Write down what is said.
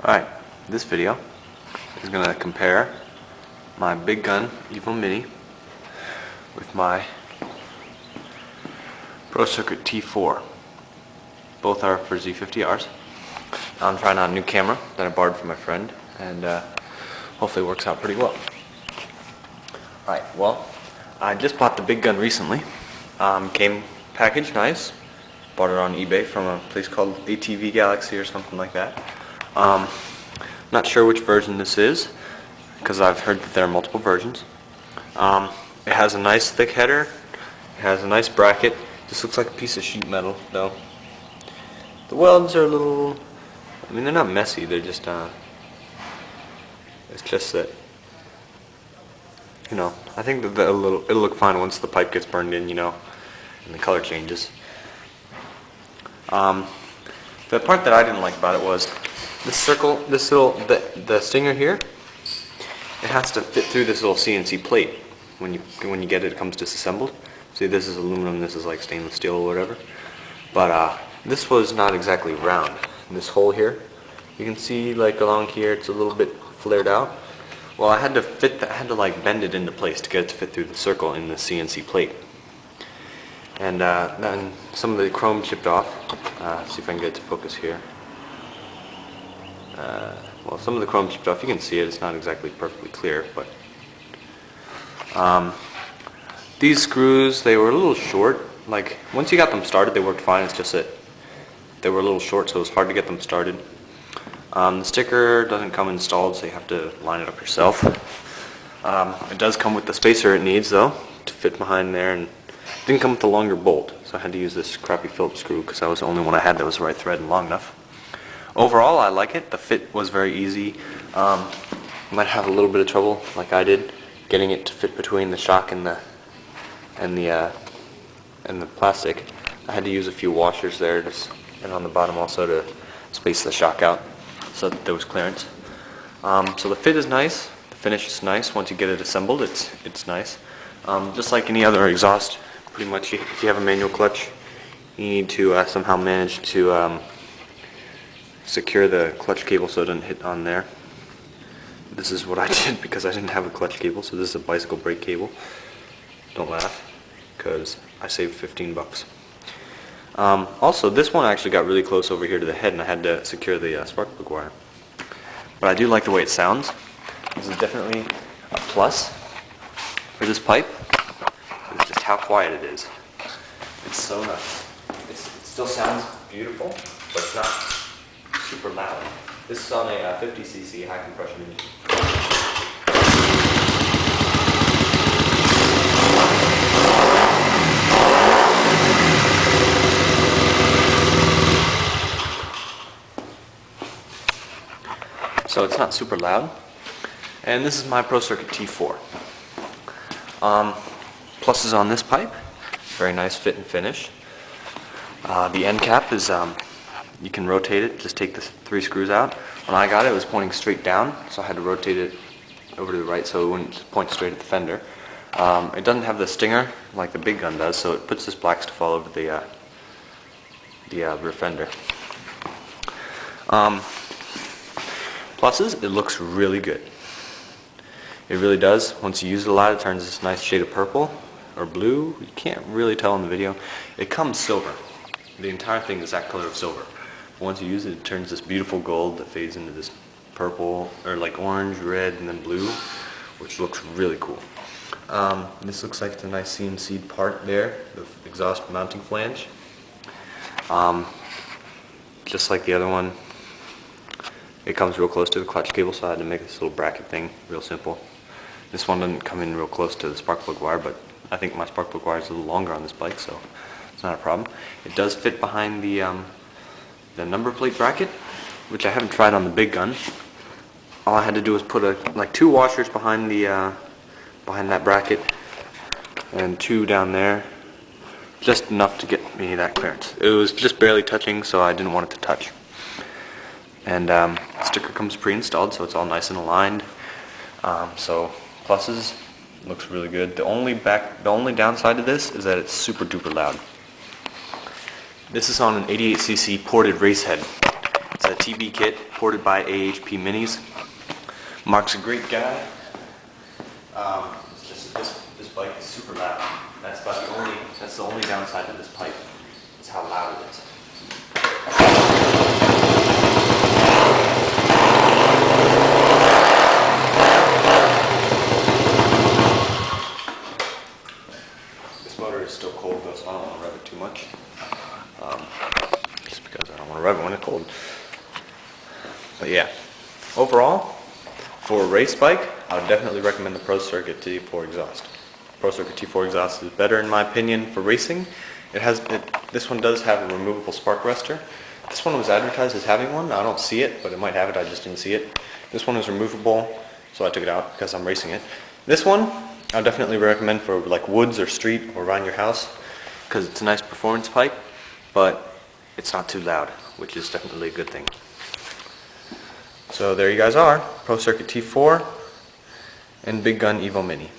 Alright, this video is going to compare my Big Gun Evil Mini with my Pro Circuit T4. Both are for Z50Rs. I'm trying out a new camera that I borrowed from my friend, and hopefully it works out pretty well. Alright, well, I just bought the Big Gun recently. Came packaged nice. Bought it on eBay from a place called ATV Galaxy or something like that. Not sure which version this is, because I've heard that there are multiple versions. It has a nice thick header. It has a nice bracket. This looks like a piece of sheet metal, though. The welds are a little, I mean, they're not messy, they're just, it's just that, you know, I think that it'll look fine once the pipe gets burned in, you know, and the color changes. The part that I didn't like about it was this circle, the stinger here, it has to fit through this little CNC plate when you get it. It comes disassembled. See, this is aluminum, this is like stainless steel or whatever. But this was not exactly round. This hole here, you can see like along here, it's a little bit flared out. Well, I had to like bend it into place to get it to fit through the circle in the CNC plate. And then some of the chrome chipped off. See if I can get it to focus here. Well, some of the chrome chipped off. You can see it. It's not exactly perfectly clear, but these screws, they were a little short. Like, once you got them started, they worked fine. It's just that they were a little short, so it was hard to get them started. The sticker doesn't come installed, so you have to line it up yourself. It does come with the spacer it needs, though, to fit behind there, and it didn't come with the longer bolt, so I had to use this crappy Phillips screw because that was the only one I had that was the right thread and long enough. Overall, I like it. The fit was very easy. Might have a little bit of trouble, like I did, getting it to fit between the shock and the plastic. I had to use a few washers there, and on the bottom also to space the shock out so that there was clearance. So the fit is nice. The finish is nice. Once you get it assembled, it's nice. Just like any other exhaust, pretty much, if you have a manual clutch, you need to somehow manage to secure the clutch cable so it doesn't hit on there. This is what I did because I didn't have a clutch cable, so this is a bicycle brake cable. Don't laugh, because I saved 15 bucks. Also, this one actually got really close over here to the head, and I had to secure the spark plug wire. But I do like the way it sounds. This is definitely a plus for this pipe. It's just how quiet it is. It's so nice. It still sounds beautiful, but it's not super loud. This is on a 50cc high compression engine. So it's not super loud. And this is my Pro Circuit T4. Pluses on this pipe. Very nice fit and finish. The end cap is you can rotate it, just take the 3 screws out. When I got it, it was pointing straight down, so I had to rotate it over to the right so it wouldn't point straight at the fender. It doesn't have the stinger like the Big Gun does, so it puts this black stuff all over the rear fender. Pluses, it looks really good. It really does. Once you use it a lot, it turns this nice shade of purple or blue. You can't really tell in the video. It comes silver. The entire thing is that color of silver. Once you use it, it turns this beautiful gold that fades into this purple, or like orange, red, and then blue, which looks really cool. This looks like it's a nice CNC part there, the exhaust mounting flange. Just like the other one, it comes real close to the clutch cable, so I had to make this little bracket thing real simple. This one doesn't come in real close to the spark plug wire, but I think my spark plug wire is a little longer on this bike, so it's not a problem. It does fit behind the number plate bracket, which I haven't tried on the Big Gun. All I had to do was put like 2 washers behind behind that bracket, and 2 down there, just enough to get me that clearance. It was just barely touching, so I didn't want it to touch. And the sticker comes pre-installed, so it's all nice and aligned. So pluses, looks really good. The only downside to this is that it's super duper loud. This is on an 88cc ported race head. It's a TB kit ported by AHP Minis. Mark's a great guy. It's just this bike is super loud. That's the only downside of this pipe, is how loud it is. This motor is still cold though, so I don't want to rev it too much. Just because I don't want to rev it when it's cold. But yeah, overall, for a race bike, I would definitely recommend the Pro Circuit T4 exhaust. Pro Circuit T4 exhaust is better in my opinion for racing. This one does have a removable spark arrestor. This one was advertised as having one. I don't see it, but it might have it. I just didn't see it. This one is removable, so I took it out because I'm racing it. This one, I would definitely recommend for like woods or street or around your house because it's a nice performance pipe, but it's not too loud, which is definitely a good thing. So there you guys are, Pro Circuit T4 and Big Gun Evo Mini.